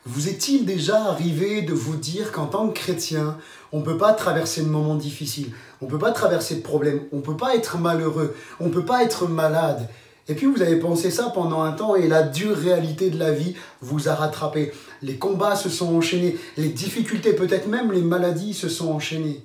Vous est-il déjà arrivé de vous dire qu'en tant que chrétien, on ne peut pas traverser de moments difficiles, on ne peut pas traverser de problèmes, on ne peut pas être malheureux, on ne peut pas être malade. Et puis vous avez pensé ça pendant un temps et la dure réalité de la vie vous a rattrapé. Les combats se sont enchaînés, les difficultés, peut-être même les maladies se sont enchaînées.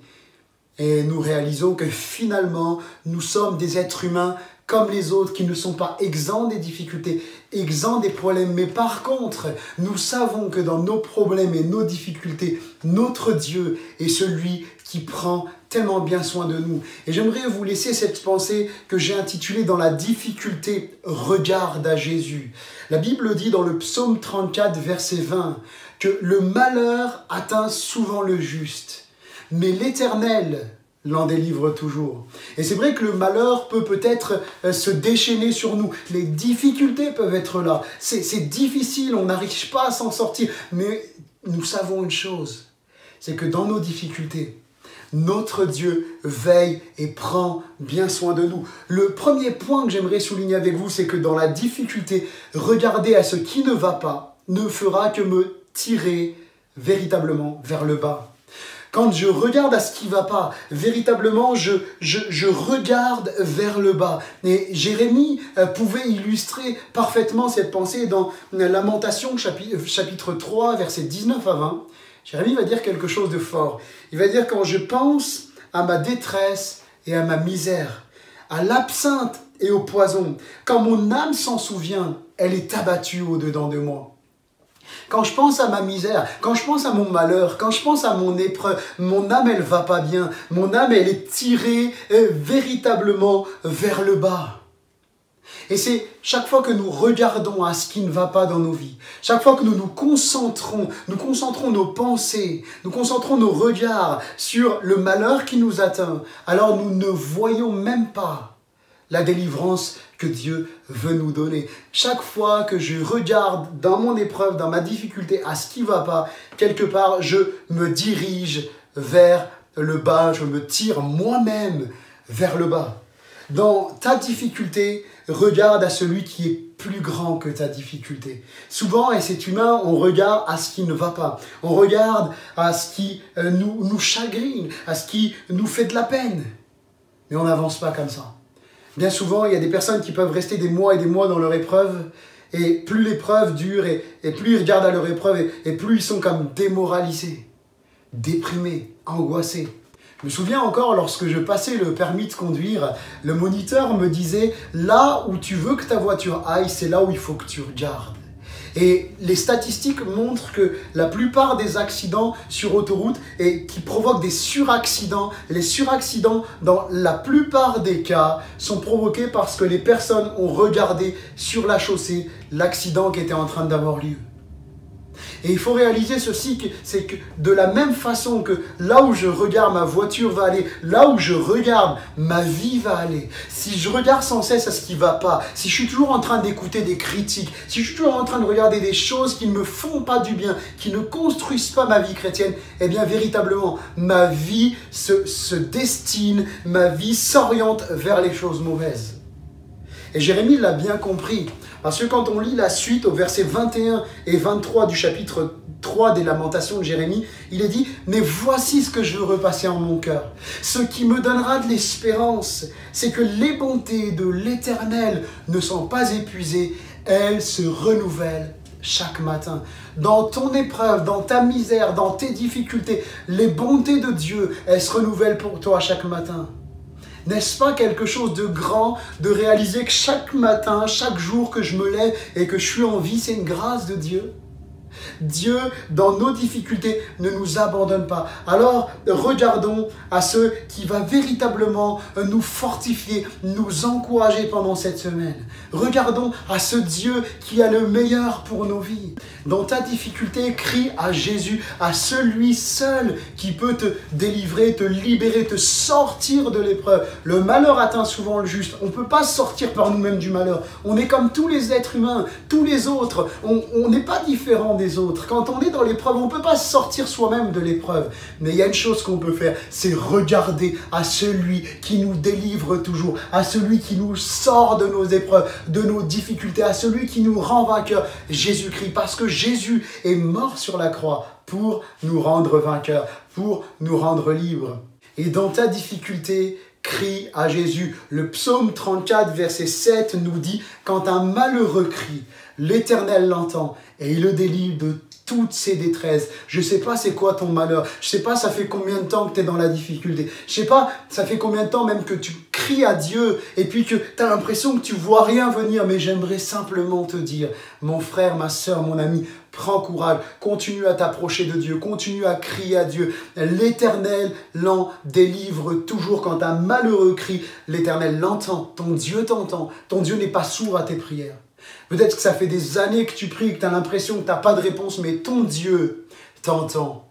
Et nous réalisons que finalement, nous sommes des êtres humains comme les autres qui ne sont pas exempts des difficultés, exempts des problèmes. Mais par contre, nous savons que dans nos problèmes et nos difficultés, notre Dieu est celui qui prend tellement bien soin de nous. Et j'aimerais vous laisser cette pensée que j'ai intitulée « Dans la difficulté, regarde à Jésus ». La Bible dit dans le psaume 34, verset 20, que le malheur atteint souvent le juste, mais l'Éternel l'en délivre toujours. Et c'est vrai que le malheur peut peut-être se déchaîner sur nous. Les difficultés peuvent être là. C'est difficile, on n'arrive pas à s'en sortir. Mais nous savons une chose, c'est que dans nos difficultés, notre Dieu veille et prend bien soin de nous. Le premier point que j'aimerais souligner avec vous, c'est que dans la difficulté, regarder à ce qui ne va pas ne fera que me tirer véritablement vers le bas. Quand je regarde à ce qui ne va pas, véritablement, je regarde vers le bas. Et Jérémie pouvait illustrer parfaitement cette pensée dans Lamentation, chapitre 3, versets 19 à 20. Jérémie va dire quelque chose de fort. Il va dire « Quand je pense à ma détresse et à ma misère, à l'absinthe et au poison, quand mon âme s'en souvient, elle est abattue au-dedans de moi. » Quand je pense à ma misère, quand je pense à mon malheur, quand je pense à mon épreuve, mon âme, elle va pas bien. Mon âme, elle est tirée véritablement vers le bas. Et c'est chaque fois que nous regardons à ce qui ne va pas dans nos vies, chaque fois que nous concentrons nos pensées, nous concentrons nos regards sur le malheur qui nous atteint, alors nous ne voyons même pas la délivrance que Dieu veut nous donner. Chaque fois que je regarde dans mon épreuve, dans ma difficulté, à ce qui ne va pas, quelque part, je me dirige vers le bas, je me tire moi-même vers le bas. Dans ta difficulté, regarde à celui qui est plus grand que ta difficulté. Souvent, et c'est humain, on regarde à ce qui ne va pas. On regarde à ce qui nous chagrine, à ce qui nous fait de la peine. Mais on n'avance pas comme ça. Bien souvent, il y a des personnes qui peuvent rester des mois et des mois dans leur épreuve, et plus l'épreuve dure, et plus ils regardent à leur épreuve, et plus ils sont comme démoralisés, déprimés, angoissés. Je me souviens encore, lorsque je passais le permis de conduire, le moniteur me disait « Là où tu veux que ta voiture aille, c'est là où il faut que tu regardes. » Et les statistiques montrent que la plupart des accidents sur autoroute et qui provoquent des suraccidents, les suraccidents dans la plupart des cas sont provoqués parce que les personnes ont regardé sur la chaussée l'accident qui était en train d'avoir lieu. Et il faut réaliser ceci, c'est que de la même façon que là où je regarde ma voiture va aller, là où je regarde ma vie va aller. Si je regarde sans cesse à ce qui ne va pas, si je suis toujours en train d'écouter des critiques, si je suis toujours en train de regarder des choses qui ne me font pas du bien, qui ne construisent pas ma vie chrétienne, eh bien véritablement, ma vie se destine, ma vie s'oriente vers les choses mauvaises. Et Jérémie l'a bien compris. Parce que quand on lit la suite au verset 21 et 23 du chapitre 3 des Lamentations de Jérémie, il est dit « Mais voici ce que je veux repasser en mon cœur. Ce qui me donnera de l'espérance, c'est que les bontés de l'Éternel ne sont pas épuisées, elles se renouvellent chaque matin. » Dans ton épreuve, dans ta misère, dans tes difficultés, les bontés de Dieu, elles se renouvellent pour toi chaque matin. N'est-ce pas quelque chose de grand de réaliser que chaque matin, chaque jour que je me lève et que je suis en vie, c'est une grâce de Dieu? Dieu, dans nos difficultés, ne nous abandonne pas. Alors, regardons à ce qui va véritablement nous fortifier, nous encourager pendant cette semaine. Regardons à ce Dieu qui a le meilleur pour nos vies. Dans ta difficulté, crie à Jésus, à celui seul qui peut te délivrer, te libérer, te sortir de l'épreuve. Le malheur atteint souvent le juste. On ne peut pas sortir par nous-mêmes du malheur. On est comme tous les êtres humains, tous les autres. On n'est pas différent des les autres. Quand on est dans l'épreuve, on ne peut pas sortir soi-même de l'épreuve. Mais il y a une chose qu'on peut faire, c'est regarder à celui qui nous délivre toujours, à celui qui nous sort de nos épreuves, de nos difficultés, à celui qui nous rend vainqueurs, Jésus-Christ. Parce que Jésus est mort sur la croix pour nous rendre vainqueurs, pour nous rendre libres. Et dans ta difficulté, crie à Jésus. Le psaume 34, verset 7 nous dit « Quand un malheureux crie, l'Éternel l'entend et il le délivre de toutes ses détresses. » Je ne sais pas c'est quoi ton malheur. Je ne sais pas ça fait combien de temps que tu es dans la difficulté. Je ne sais pas ça fait combien de temps même que tu cries à Dieu et puis que tu as l'impression que tu ne vois rien venir. Mais j'aimerais simplement te dire, mon frère, ma soeur, mon ami, prends courage, continue à t'approcher de Dieu, continue à crier à Dieu. L'Éternel l'en délivre toujours. Quand un malheureux crie, l'Éternel l'entend. Ton Dieu t'entend. Ton Dieu n'est pas sourd à tes prières. Peut-être que ça fait des années que tu pries, que tu as l'impression que tu n'as pas de réponse, mais ton Dieu t'entend.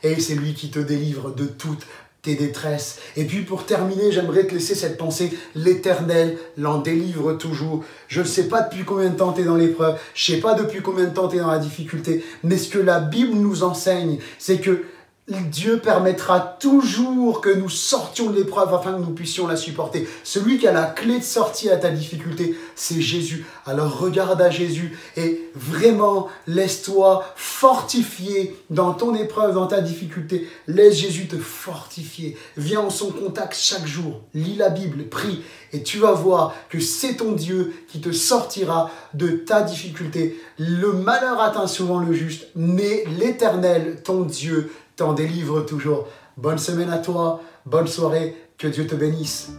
Et c'est lui qui te délivre de toutes tes détresses. Et puis pour terminer, j'aimerais te laisser cette pensée, l'Éternel l'en délivre toujours. Je ne sais pas depuis combien de temps tu es dans l'épreuve, je ne sais pas depuis combien de temps tu es dans la difficulté, mais ce que la Bible nous enseigne, c'est que Dieu permettra toujours que nous sortions de l'épreuve afin que nous puissions la supporter. Celui qui a la clé de sortie à ta difficulté, c'est Jésus. Alors regarde à Jésus et vraiment laisse-toi fortifier dans ton épreuve, dans ta difficulté. Laisse Jésus te fortifier. Viens en son contact chaque jour. Lis la Bible, prie et tu vas voir que c'est ton Dieu qui te sortira de ta difficulté. Le malheur atteint souvent le juste, mais l'Éternel, ton Dieu, t'en délivre toujours. Bonne semaine à toi, bonne soirée, que Dieu te bénisse.